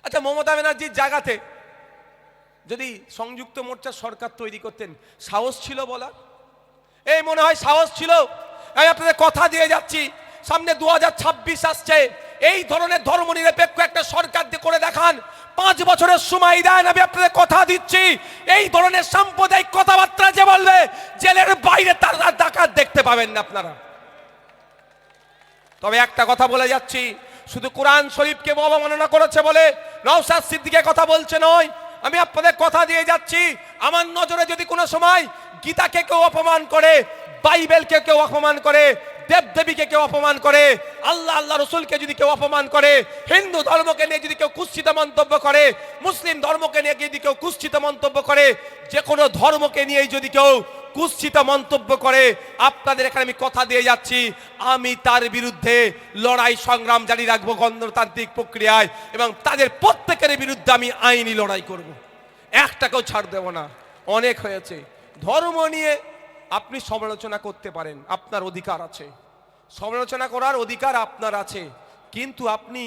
আচ্ছা, মমতা ব্যানার্জির জায়গাতে যদি সংযুক্ত মোর্চা সরকার তৈরি করতেন, সাহস ছিল বলা? এই মনে হয় সাহস ছিল? আমি আপনাদের কথা দিয়ে যাচ্ছি, সামনে 2026 আসছে, এই ধরনের ধর্মনিরপেক্ষ একটা সরকার দিয়ে করে দেখান, 5 বছরের সময় দেন, আমি আপনাদের কথা দিচ্ছি, এই ধরনের সাম্প্রদায়িক কথাবার্তা যে বলবে, জেলের বাইরে তার ডাকাত দেখতে পাবেন না আপনারা। তবে একটা কথা বলে যাচ্ছি, শুধু কোরআন শরীফকে অবমাননা করেছে বলে নওশাদ সিদ্দিকের কথা বলছে নয়, আমি আপনাদের কথা দিয়ে যাচ্ছি, আমার নজরে যদি কোনো সময় গীতাকে কেউ অপমান করে, বাইবেলকে কেউ অপমান করে, দেবদেবীকে কেউ অপমান করে, আল্লাহ রসুলকে যদি কেউ অপমান করে, হিন্দু ধর্মকে নিয়ে যদি কেউ কুৎসিত মন্তব্য করে, মুসলিম ধর্মকে নিয়ে যদি কেউ কুৎসিত মন্তব্য করে, যে কোনো ধর্মকে নিয়ে যদি কেউ কুৎসিত মন্তব্য করে, আপনাদের এখানে আমি কথা দিয়ে যাচ্ছি, আমি তার বিরুদ্ধে লড়াই সংগ্রাম জারি রাখবো গণতান্ত্রিক প্রক্রিয়ায়, এবং তাদের প্রত্যেকের বিরুদ্ধে আমি আইনি লড়াই করব, একটাকেও ছাড় দেব না। অনেক হয়েছে। ধর্ম নিয়ে আপনি সমালোচনা করতে পারেন, আপনার অধিকার আছে, সমালোচনা করার অধিকার আপনার আছে, কিন্তু আপনি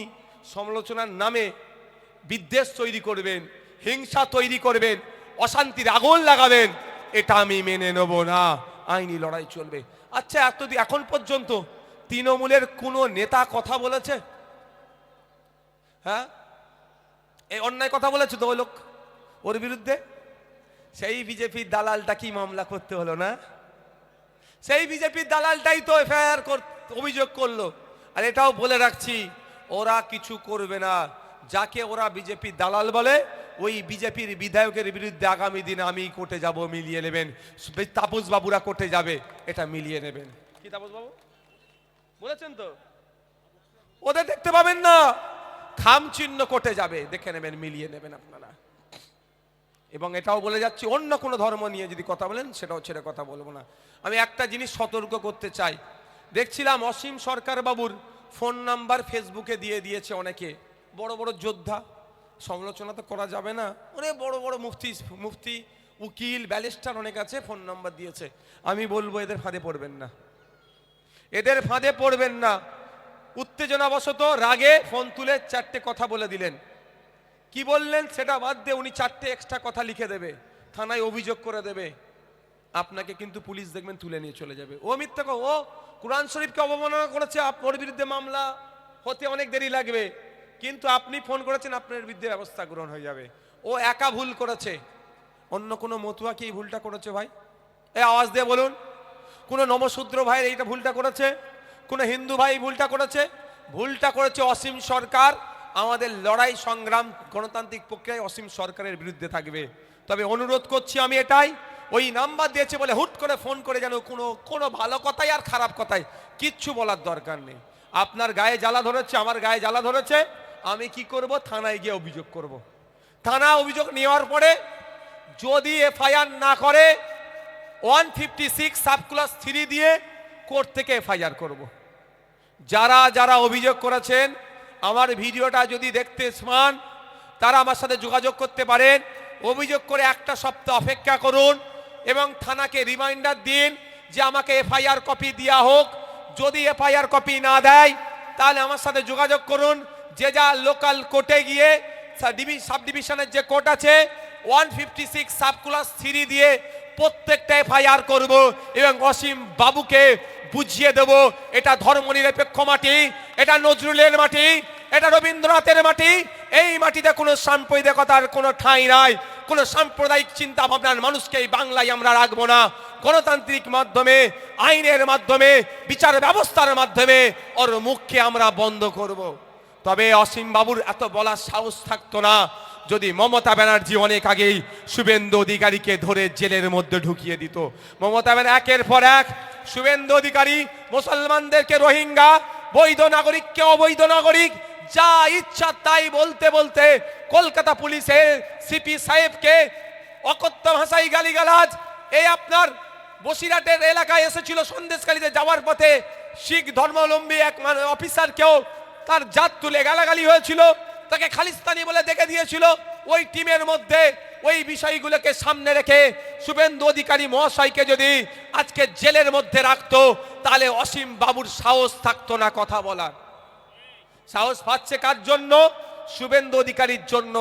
সমালোচনার নামে বিদ্বেষ তৈরি করবেন, হিংসা তৈরি করবেন, অশান্তির আগুন লাগাবেন, এটা আমি মেনে নেব না। আইনি লড়াই চলবে। আচ্ছা, এখন পর্যন্ত তৃণমূলের কোনো নেতা কথা বলেছে? হ্যাঁ, এই অন্যায় কথা বলেছে তো ওই লোক, ওর বিরুদ্ধে সেই বিজেপির দালালটা কি মামলা করতে হলো না? সেই বিজেপির দালালটাই তো এফআইআর অভিযোগ করলো। আর এটাও বলে রাখছি, ওরা কিছু করবে না। যাকে ওরা বিজেপির দালাল বলে, ওই বিজেপির বিধায়কের বিরুদ্ধে আগামী দিনে আমি কোর্টে যাব, মিলিয়ে নেবেন। তাপস বাবুরা কোর্টে যাবে, এটা মিলিয়ে নেবেন। কি তাপস বাবু বলেছেন তো, ওদের দেখতে পাবেন না, খাম চিহ্ন কোর্টে যাবে, দেখে নেবেন, মিলিয়ে নেবেন আপনারা। এবং এটাও বলে যাচ্ছি, অন্য কোনো ধর্ম নিয়ে যদি কথা বলেন, সেটাও ছেড়ে কথা বলবো না। আমি একটা জিনিস সতর্ক করতে চাই, দেখছিলাম অসীম সরকার বাবুর ফোন নাম্বার ফেসবুকে দিয়ে দিয়েছে অনেকে, বড় বড় যোদ্ধা, সমালোচনা তো করা যাবে না, অনেক বড় বড় মুফতি উকিল ব্যারিস্টার অনেক আছে, ফোন নাম্বার দিয়েছে। আমি বলবো এদের ফাঁদে পড়বেন না, এদের ফাঁদে পড়বেন না। উত্তেজনাবশত রাগে ফোন তুলে 4টে কথা বলে দিলেন, কি বললেন সেটা বাদ দিয়ে উনি 4টে এক্সট্রা কথা লিখে দেবে, থানায় অভিযোগ করে দেবে, আপনাকে কিন্তু পুলিশ দেখবেন তুলে নিয়ে চলে যাবে। ও মিথ্যা, ও কোরআন শরীফকে অবমাননা করেছে, ওর বিরুদ্ধে মামলা হতে অনেক দেরি লাগবে, কিন্তু আপনি ফোন করেছেন, আপনার বিরুদ্ধে ব্যবস্থা গ্রহণ হয়ে যাবে। ও একা ভুল করেছে, অন্য কোনো মতুয়া কি এই ভুলটা করেছে ভাই? এই আওয়াজ দিয়ে বলুন, কোনো নমশূদ্র ভাই এইটা ভুলটা করেছে? কোনো হিন্দু ভাই ভুলটা করেছে? ভুলটা করেছে অসীম সরকার। আমাদের লড়াই সংগ্রাম গণতান্ত্রিক প্রক্রিয়ায় অসীম সরকারের বিরুদ্ধে থাকবে। তবে অনুরোধ করছি আমি এটাই, ওই নাম্বার দিয়েছে বলে হুট করে ফোন করে যেন কোনো ভালো কথাই আর খারাপ কথাই কিচ্ছু বলার দরকার নেই। আপনার গায়ে জ্বালা ধরেছে, আমার গায়ে জ্বালা ধরেছে, আমি কি করব? থানায় গিয়ে অভিযোগ করব। থানা অভিযোগ নেওয়ার পরে যদি এফআইআর না করে 156 সাবক্লাস 3 দিয়ে কোর্ট থেকে এফআইআর করব। যারা যারা অভিযোগ করেছেন, আমার ভিডিওটা যদি দেখতে চান, তারা আমার সাথে যোগাযোগ করতে পারেন। অভিযোগ করে 1টা সপ্তাহ অপেক্ষা করুন এবং থানাকে রিমাইন্ডার দিন যে আমাকে এফআইআর কপি দেওয়া হোক। যদি এফআইআর কপি না দেয়, তাহলে আমার সাথে যোগাযোগ করুন। যে যা লোকাল কোর্টে গিয়ে, সাব ডিভিশনের যে কোর্ট আছে, 156 সাবক্লাস 3 দিয়ে প্রত্যেকটা এফআইআর করব এবং অসীম বাবুকে বুঝিয়ে দেব এটা ধর্মনিরপেক্ষ মাটি, এটা নজরুলের মাটি, এটা রবীন্দ্রনাথের মাটি। এই মাটিতে কোনো সাম্প্রদায়িকতার কোনো ঠাঁই নাই, কোনো সাম্প্রদায়িক চিন্তা ভাবনার মানুষকে এই বাংলায় আমরা রাখবো না। গণতান্ত্রিক মাধ্যমে, আইনের মাধ্যমে, বিচার ব্যবস্থার মাধ্যমে ওর মুখকে আমরা বন্ধ করব। তবে অসীম বাবুর এত বলার সাহস থাকতো না যদি মমতা ব্যানার্জি অনেক আগেই শুভেন্দু অধিকারীকে ধরে জেলের মধ্যে ঢুকিয়ে দিত। মমতা ব্যানার্জি একের পর এক শুভেন্দু অধিকারী মুসলমানদেরকে রোহিঙ্গা, বৈধ নাগরিককে অবৈধ নাগরিক, যা ইচ্ছা তাই বলতে বলতে কলকাতা পুলিশের সিপি সাহেবকে অকথ্য ভাষায় গালিগালাজ। এই আপনার বসিরহাটের এলাকায় এসেছিল, সন্দেশখালীতে যাওয়ার পথে শিখ ধর্মাবলম্বী এক অফিসারকেও তার জাত তুলে গালাগালি হয়েছিল, তাকে খালিস্তানি বলে দেখে দিয়েছিল। ওই টিমের মধ্যে ওই বিষয়গুলোকে সামনে রেখে শুভেন্দু অধিকারী মহাশয়কে যদি আজকে জেলের মধ্যে রাখতো, তাহলে অসীম বাবুর সাহস থাকতো না কথা বলার। সাহস পাচ্ছে কার জন্য? শুভেন্দু অধিকারীর জন্য।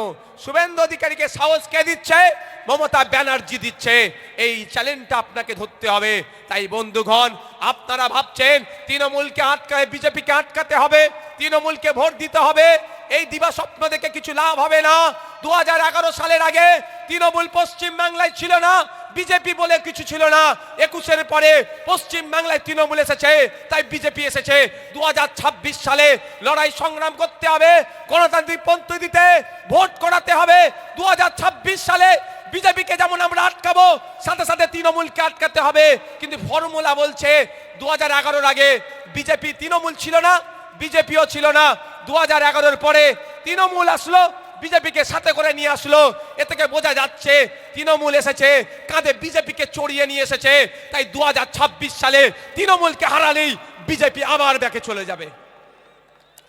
শুভেন্দু অধিকারীকে সাহস কে দিচ্ছে? মমতা ব্যানার্জি দিচ্ছে। এই চ্যালেঞ্জটা আপনাকে ধরতে হবে। তাই বন্ধুগণ, আপনারা ভাবছেন তৃণমূলকে আটকায়, বিজেপিকে আটকাতে হবে, তৃণমূলকে ভোট দিতে হবে, এই দিবা স্বপ্ন দেখে কিছু লাভ হবে না। 2011 সালের আগে তৃণমূল পশ্চিম বাংলায় ছিল না, বিজেপি বলে কিছু ছিল না। 21-এর পরে পশ্চিম বাংলায় তৃণমূল এসেছে, তাই বিজেপি এসেছে। 2026 সালে লড়াই সংগ্রাম করতে হবে, গণতান্ত্রিক পদ্ধতিতে ভোট করাতে হবে। 2026 সালে বিজেপিকে যেমন আমরা আটকাবো, সাথে সাথে তৃণমূলকে আটকাতে হবে। কিন্তু ফর্মুলা বলছে 2011-এর আগে বিজেপি তৃণমূল ছিল না, বিজেপিও ছিল না। 2011-এর পরে তৃণমূল আসলো, বিজেপিকে সাথে করে নিয়ে আসলো। এ থেকে বোঝা যাচ্ছে তৃণমূল এসেছে, কাঁধে বিজেপিকে চড়িয়ে নিয়ে এসেছে। তাই 2026 সালে তৃণমূলকে হারালেই বিজেপি আবার ব্যাকে চলে যাবে।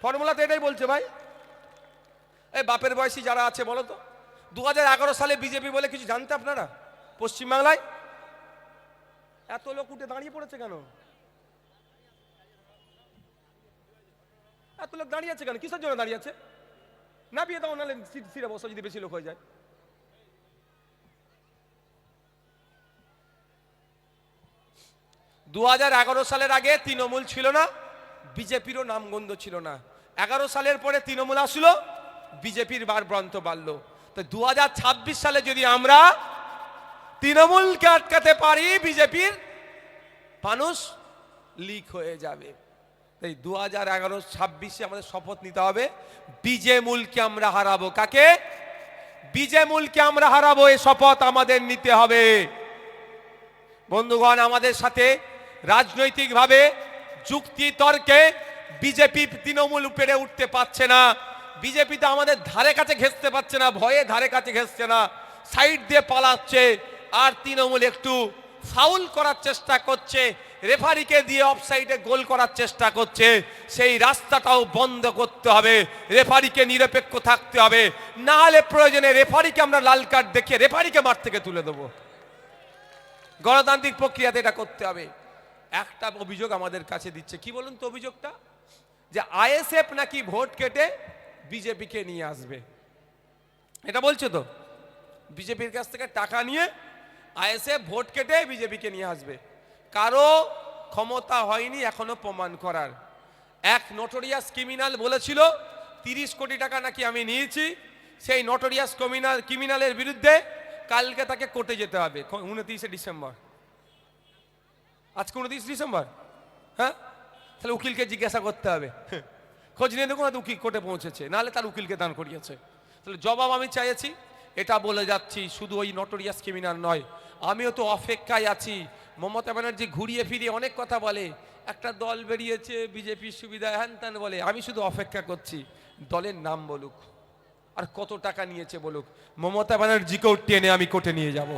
ফর্মুলা তো এটাই বলছে ভাই। এই বাপের বয়সী যারা আছে বলো তো, 2011 সালে বিজেপি বলে কিছু জানতে আপনারা? পশ্চিমবাংলায় এত লোক উঠে দাঁড়িয়ে পড়েছে কেন? এত লোক দাঁড়িয়ে আছে কেন? কিসের জন্য দাঁড়িয়ে আছে? না বিয়ে দাও, নাহলে সিটে বসো যদি বেশি লোক হয়ে যায়। দু 2011 সালের আগে তৃণমূল ছিল না, বিজেপিরও নামগন্ধ ছিল না। 11 সালের পরে তৃণমূল আসলো, বিজেপির বারব্রান্ত বাড়লো। তো 2026 সালে যদি আমরা তৃণমূলকে আটকাতে পারি, বিজেপির মানুষ লিক হয়ে যাবে। তাই 2026-এ আমাদের শপথ নিতে হবে, বিজেমূলকে আমরা হারাবো। কাকে? বিজেমূলকে আমরা হারাবো, এই শপথ আমাদের নিতে হবে। বন্ধুগণ, আমাদের সাথে রাজনৈতিকভাবে যুক্তি তর্কে বিজেপি তৃণমূল পেরে উঠতে পারছে না। বিজেপি তো আমাদের ধারে কাছে ঘেঁষতে পারছে না, ভয়ে ধারে কাছে ঘেঁষছে না, সাইড দিয়ে পালাচ্ছে। আর তৃণমূল একটু ফাউল করার চেষ্টা করছে, রেফারিকে দিয়ে অফসাইডে গোল করার চেষ্টা করছে। সেই রাস্তাটাও বন্ধ করতে হবে, রেফারিকে নিরপেক্ষ থাকতে হবে। না হলে প্রয়োজনে রেফারিকে আমরা লাল কার্ড দেখিয়ে রেফারিকে মাঠ থেকে তুলে দেবো। গণতান্ত্রিক প্রক্রিয়াতে এটা করতে হবে। একটা অভিযোগ আমাদের কাছে দিচ্ছে, কি বলুন তো অভিযোগটা? যে আইএসএফ নাকি ভোট কেটে বিজেপিকে নিয়ে আসবে। এটা বলছে তো, বিজেপির কাছ থেকে টাকা নিয়ে আইএসএফ ভোট কেটে বিজেপিকে নিয়ে আসবে। কারো ক্ষমতা হয়নি এখনো প্রমাণ করার। এক নোটোরিয়াস ক্রিমিনাল বলেছিল 30 কোটি টাকা নাকি আমি নিয়েছি। সেই নোটোরিয়াস ক্রিমিনালের বিরুদ্ধে কালকে তাকে কোর্টে যেতে হবে, 29 ডিসেম্বর। আজকে 29 ডিসেম্বর, হ্যাঁ? তাহলে উকিলকে জিজ্ঞাসা করতে হবে, খোঁজ নিয়ে দেখুন না উকিল কোর্টে পৌঁছেছে, নাহলে তার উকিলকে দান করিয়েছে। তাহলে জবাব আমি চাইছি, এটা বলে যাচ্ছি শুধু ওই নোটোরিয়াস ক্রিমিনাল নয়, আমিও তো অপেক্ষায় আছি। মমতা ব্যানার্জি ঘুরিয়ে ফিরিয়ে অনেক কথা বলে, একটা দল বেরিয়েছে বিজেপির সুবিধা হ্যান ত্যান বলে। আমি শুধু অপেক্ষা করছি দলের নাম বলুক আর কত টাকা নিয়েছে বলুক, মমতা ব্যানার্জিকেও টেনে আমি কোর্টে নিয়ে যাব,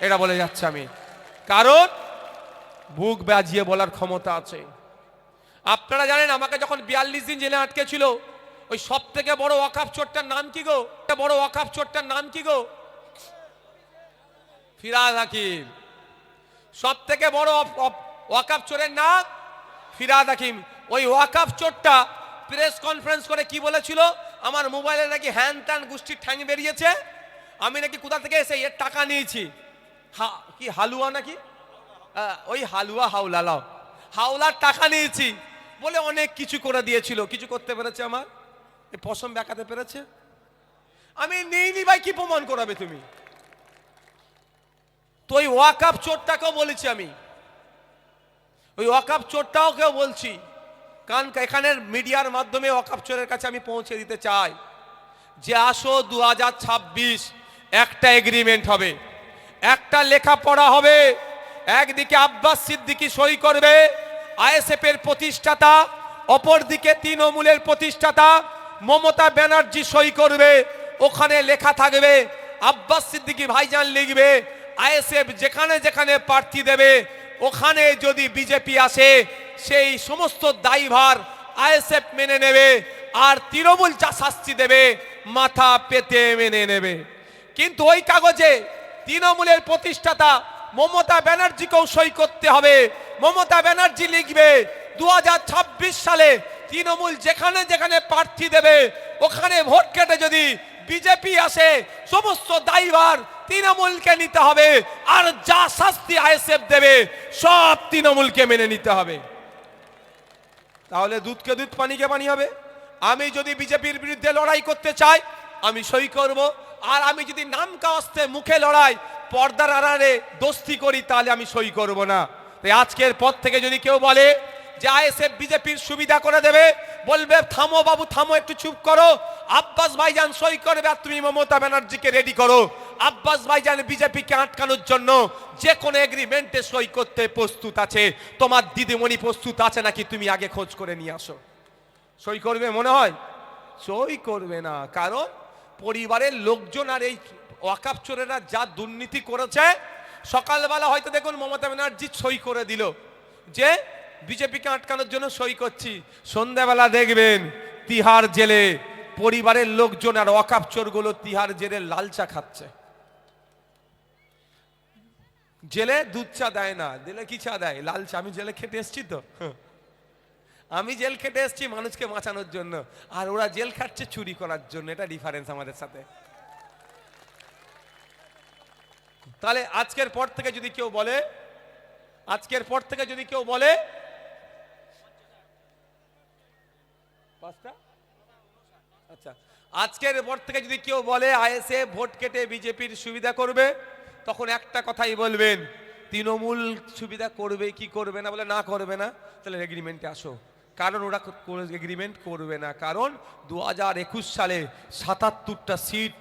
এটা বলে যাচ্ছে আমি। কারণ বুক বাজিয়ে বলার ক্ষমতা আছে। আপনারা জানেন আমাকে যখন 42 দিন জেলে আটকে ছিল, ওই সব থেকে বড় ওয়াকাফ চোরটার নাম কি গো? বড় ওয়াকাফ চোরটার নাম কি গো? ফিরহাদ হাকিম। সব থেকে বড় ওয়াকাফ চোরের নাম ফিরহাদ হাকিম। ওই ওয়াকাফ চোরটা প্রেস কনফারেন্স করে কি বলেছিল? আমার মোবাইলে নাকি হ্যান ত্যান গোষ্ঠীর ঠ্যাং বেরিয়েছে, আমি নাকি কোথা থেকে এসে এর টাকা নিয়েছি। কি হালুয়া নাকি, ওই হালুয়া হাওলার টাকা নিয়েছি বলে অনেক কিছু করে দিয়েছিল। কিছু করতে পেরেছে আমার এই পশম দেখাতে পেরেছে? আমি নেইনি ভাই, কি প্রমাণ করাবে তুমি? তো ওই ওয়াকাফ চোরটাকেও বলেছি আমি, ওই ওয়াকাফ চোরটাও কেউ বলছি, কারণ এখানের মিডিয়ার মাধ্যমে ওয়াকাফ চোরের কাছে আমি পৌঁছে দিতে চাই যে আসো 2026 একটা এগ্রিমেন্ট হবে, একটা লেখাপড়া হবে। একদিকে আব্বাস সিদ্দিকী সই করবে, আইএসএফ এর প্রতিষ্ঠাতা, অপরদিকে তৃণমূলের প্রতিষ্ঠাতা মমতা ব্যানার্জি সই করবে। ওখানে লেখা থাকবে, আব্বাস সিদ্দিকী ভাইজান লিখবে, আইএসএফ যেখানে যেখানে প্রার্থী দেবে ওখানে যদি বিজেপি আসে সেই সমস্ত দায়ভার আইএসএফ মেনে নেবে, আর তৃণমূল যা শাস্তি দেবে মাথা পেতে মেনে নেবে। কিন্তু ওই কাগজে তৃণমূলের প্রতিষ্ঠাতা মমতা ব্যানার্জিকেও সই করতে হবে। মমতা ব্যানার্জি লিখবে 2026 সালে তৃণমূল যেখানে যেখানে প্রার্থী দেবে ওখানে ভোট কেটে যদি বিজেপি আসে, সমস্ত দায়ভার তৃণমূলকে নিতে হবে, আর যা শাস্তি আইএসএফ দেবে সব তৃণমূলকে মেনে নিতে হবে। তাহলে দুধকে দুধ পানিকে পানি হবে। আমি যদি বিজেপির বিরুদ্ধে লড়াই করতে চাই আমি সই করব, আর আমি যদি নাম কাস্তে মুখে লড়াই পর্দার আড়ালে দোস্তি করি তাহলে আমি সই করব না। তাই আজকের পর থেকে যদি কেউ বলে যে আইএসএফ বিজেপির সুবিধা করে দেবে, বলবে থামো বাবু থামো, একটু চুপ করো। আব্বাস ভাইজান সই করবে আর তুমি মমতা ব্যানার্জিকে রেডি করো। আব্বাস ভাইজান বিজেপিকে আটকানোর জন্য যে কোনো এগ্রিমেন্টে সই করতে প্রস্তুত আছে। তোমার দিদিমণি প্রস্তুত আছে নাকি তুমি আগে খোঁজ করে নিয়ে আসো। সই করবে মনে হয়? সই করবে না, কারণ পরিবারের লোকজন আর এই ওয়াকাফ চোরেরা যা দুর্নীতি করেছে। সকালবেলা হয়তো দেখুন মমতা ব্যানার্জি সই করে দিল যে বিজেপিকে আটকানোর জন্য সই করছি, সন্ধ্যাবেলা দেখবেন তিহার জেলে পরিবারের লোকজন আর ওয়াকাফ চোরগুলো তিহার জেলে লাল চা খাচ্ছে। জেলে দুধ চা দেয় না, দিলে কি চা দেয়? লাল চা। আমি জেলে খেটে এসছি তো, আমি জেল খেটে এসছি মানুষকে বাঁচানোর জন্য, আর ওরা জেল খাটছে চুরি করার জন্য। এটা ডিফারেন্স আমাদের সাথে। তাহলে আজকের পর থেকে যদি কেউ বলে, আজকের পর থেকে যদি কেউ বলে আচ্ছা, আজকের পর থেকে যদি কেউ বলে আইএসএফ ভোট কেটে বিজেপির সুবিধা করবে, তখন একটা কথাই বলবেন, তৃণমূল সুবিধা করবে কি করবে না? বলে না করবে না, তাহলে এগ্রিমেন্টে আসো। কারণ ওরা এগ্রিমেন্ট করবে না, কারণ 2021 সালে 77টা সিট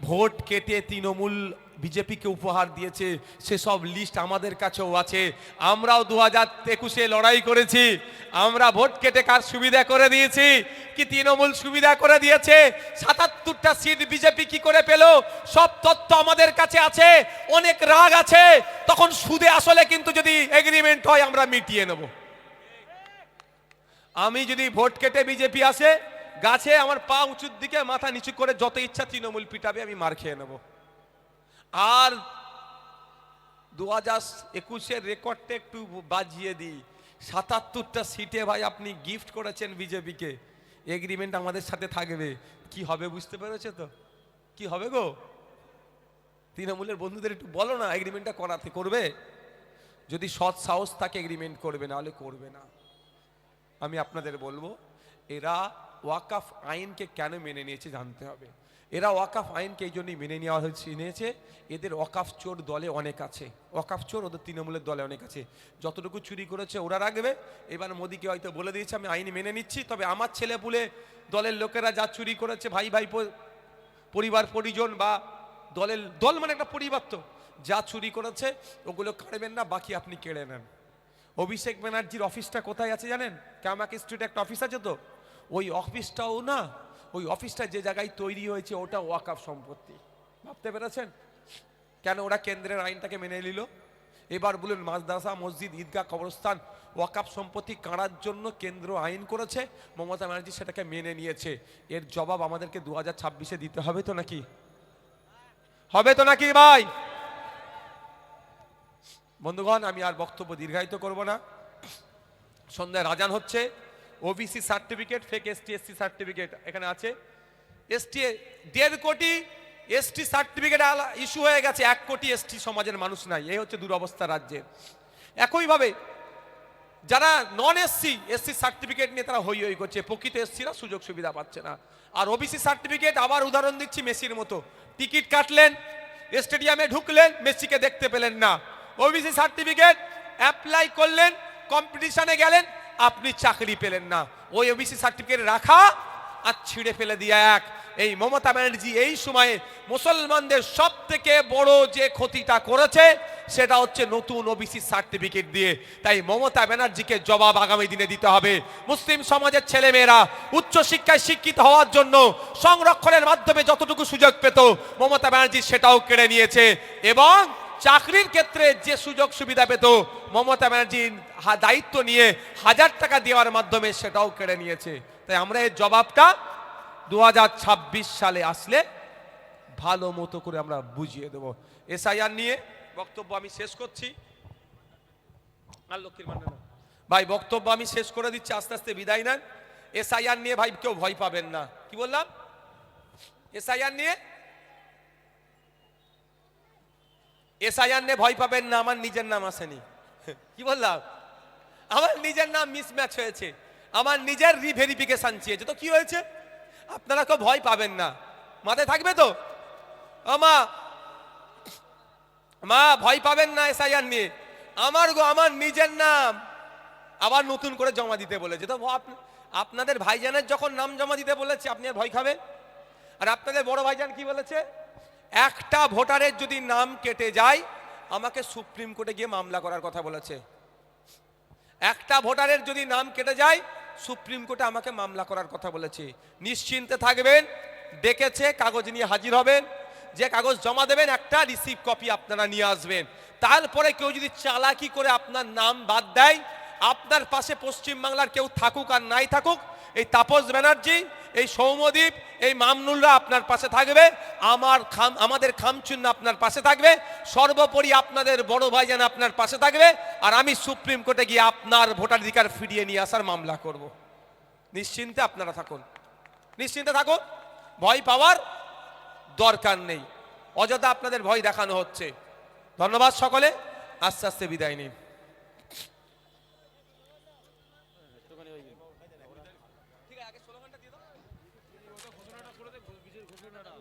ভোট কেটে তৃণমূল বিজেপিকে উপহার দিয়েছে। সেসব লিস্ট আমাদের কাছেও আছে। আমরাও 2021-এ লড়াই করেছি। আমরা ভোট কেটে কার সুবিধা করে দিয়েছি? কি তৃণমূল সুবিধা করে দিয়েছে? 77টা সিট বিজেপি কি করে পেল? সব তথ্য আমাদের কাছে আছে। অনেক রাগ আছে, তখন সুদে আসলে কিন্তু যদি এগ্রিমেন্ট হয় আমরা মিটিয়ে নেব। আমি যদি ভোট কেটে বিজেপি আসে, গাছে আমার পা উঁচুর দিকে মাথা নিচু করে যত ইচ্ছা তৃণমূল পিটাবে, আমি মার খেয়ে নেব। আর 2021-এর রেকর্ডটা একটু বাজিয়ে দিই, 77টা সিটে ভাই আপনি গিফট করেছেন বিজেপিকে, এগ্রিমেন্ট আমাদের সাথে থাকবে। কি হবে বুঝতে পেরেছে তো? কি হবে গো? তৃণমূলের বন্ধুদের একটু বলো না এগ্রিমেন্টটা করাতে। করবে যদি সৎ সাহস থাকে, এগ্রিমেন্ট করবে, না হলে করবে না। আমি আপনাদের বলবো, এরা ওয়াকাফ আইনকে কেন মেনে নিয়েছে জানতে হবে। এরা ওয়াকাফ আইনকে এই জন্যই মেনে নেওয়া হয়েছে, নিয়েছে, এদের ওয়াকাফ চোর দলে অনেক আছে। ওয়াকাফ চোর ওদের তৃণমূলের দলে অনেক আছে। যতটুকু চুরি করেছে ওরা রাখবে। এবার মোদিকে হয়তো বলে দিয়েছে আমি আইন মেনে নিচ্ছি, তবে আমার ছেলেপুলে দলের লোকেরা যা চুরি করেছে, ভাই ভাই পরিবার পরিজন বা দলের দল মানে একটা পরিবার, তো যা চুরি করেছে ওগুলো কাটবেন না, বাকি আপনি কেড়ে নেন। অভিষেক ব্যানার্জির অফিসটা কোথায় আছে জানেন? কামাক স্ট্রিটে একটা অফিস আছে, তো ওই অফিসটাও না, ওই অফিসটা যে জায়গায় তৈরি হয়েছে ওটা ওয়াকাফ সম্পত্তি। ভাবতে পেরেছেন কেন ওরা কেন্দ্রের আইনটাকে মেনে নিল? এবার বলুন, মাদ্রাসা মসজিদ ঈদগাহ কবরস্থান ওয়াকাফ সম্পত্তি কাড়ার জন্য কেন্দ্র আইন করেছে, মমতা ব্যানার্জি সেটাকে মেনে নিয়েছে। এর জবাব আমাদেরকে 2026-এ দিতে হবে তো নাকি? হবে তো নাকি ভাই? বন্ধুগণ, আমি আর বক্তব্য দীর্ঘায়িত করব না। সন্ধ্যায় আজান হচ্ছে। OBC certificate, fake ST SC certificate এখানে আছে। এসটি 1.5 কোটি এসটি সার্টিফিকেট ইস্যু হয়ে গেছে, 1 কোটি এসটি সমাজের মানুষ নাই। এই হচ্ছে দুরবস্থা রাজ্যের। একইভাবে যারা নন এসসি, এসসি সার্টিফিকেট নিয়ে তারা হই হই করছে, প্রকৃত এসসিরা সুযোগ সুবিধা পাচ্ছে না। আর ওবিসি সার্টিফিকেট, আবার উদাহরণ দিচ্ছি মেসির মতো, টিকিট কাটলেন, স্টেডিয়ামে ঢুকলেন, মেসিকে দেখতে পেলেন না। ওবিসি সার্টিফিকেট অ্যাপ্লাই করলেন, কম্পিটিশনে গেলেন, আপনি চাকরি পেলেন না। ওই ওবিসি সার্টিফিকেট রাখা আর ছিঁড়ে ফেলে দিয়া এক। এই মমতা ব্যানার্জি এই সময়ে মুসলমানদের সব থেকে বড় যে ক্ষতিটা করেছে সেটা হচ্ছে নতুন ওবিসি সার্টিফিকেট দিয়ে। তাই মমতা ব্যানার্জিকে জবাব আগামী দিনে দিতে হবে। মুসলিম সমাজের ছেলেমেয়েরা উচ্চ শিক্ষায় শিক্ষিত হওয়ার জন্য সংরক্ষণের মাধ্যমে যতটুকু সুযোগ পেত, মমতা ব্যানার্জি সেটাও কেড়ে নিয়েছে। এবং চাকরির ক্ষেত্রে যে সুযোগ সুবিধা পেত, মমতা ব্যানার্জির দায়িত্ব নিয়ে 1000 টাকা দেওয়ার মাধ্যমে সেটাও কেড়ে নিয়েছে। তাই আমরা এর জবাবটা 2026 সালে আসলে ভালো মতো করে আমরা বুঝিয়ে দেব। এসআইআর নিয়ে বক্তব্য আমি শেষ করছি। আর লক্ষ্মীর মান্না ভাই, বক্তব্য আমি শেষ করে দিচ্ছি, আস্তে আস্তে বিদায় নেন। এসআইআর নিয়ে ভাই কেউ ভয় পাবেন না। কি বললাম? এসআইআর নিয়ে ভয় পাবেন না, আমার নিজের নাম আসেনি। কি বললাম? আমার নিজের নাম মিসম্যাচ হয়েছে, আমার নিজের রিভেরিফিকেশন চেয়েছে, তো কি হয়েছে? আপনারা কেউ ভয় পাবেন না, মাথায় থাকবে তো? মা ভয় পাবেন না এসআইআর নিয়ে। আমার নিজের নাম আবার নতুন করে জমা দিতে বলেছে, তো আপনাদের ভাইজানের যখন নাম জমা দিতে বলেছে আপনি আর ভয় খাবেন? আর আপনাদের বড় ভাইজান কি বলেছে? একটা ভোটারের যদি নাম কেটে যায় আমাকে সুপ্রিম কোর্টে গিয়ে মামলা করার কথা বলেছে। একটা ভোটারের যদি নাম কেটে যায় সুপ্রিম কোর্টে আমাকে মামলা করার কথা বলেছে। নিশ্চিন্তে থাকবেন, ডেকেছে, কাগজ নিয়ে হাজির হবেন, যে কাগজ জমা দেবেন একটা রিসিভ কপি আপনারা নিয়ে আসবেন। তারপরে কেউ যদি চালাকি করে আপনার নাম বাদ দেয়, আপনার পাশে পশ্চিমবাংলার কেউ থাকুক আর নাই থাকুক, এই তাপস ব্যানার্জি, এই সৌম্যদীপ, এই মামনুলরা আপনার পাশে থাকবে, আমাদের খামচুন্না আপনার পাশে থাকবে, সর্বোপরি আপনাদের বড় ভাইজান আপনার পাশে থাকবে, আর আমি সুপ্রিম কোর্টে গিয়ে আপনার ভোটাধিকার ফিরিয়ে নিয়ে আসার মামলা করব। নিশ্চিন্তে আপনারা থাকুন, নিশ্চিন্তে থাকুন, ভয় পাওয়ার দরকার নেই। অযথা আপনাদের ভয় দেখানো হচ্ছে। ধন্যবাদ সকলে, আস্তে আস্তে বিদায় নিন। ঠিক আছে, আগে 16 ঘন্টা দিয়ে দাও।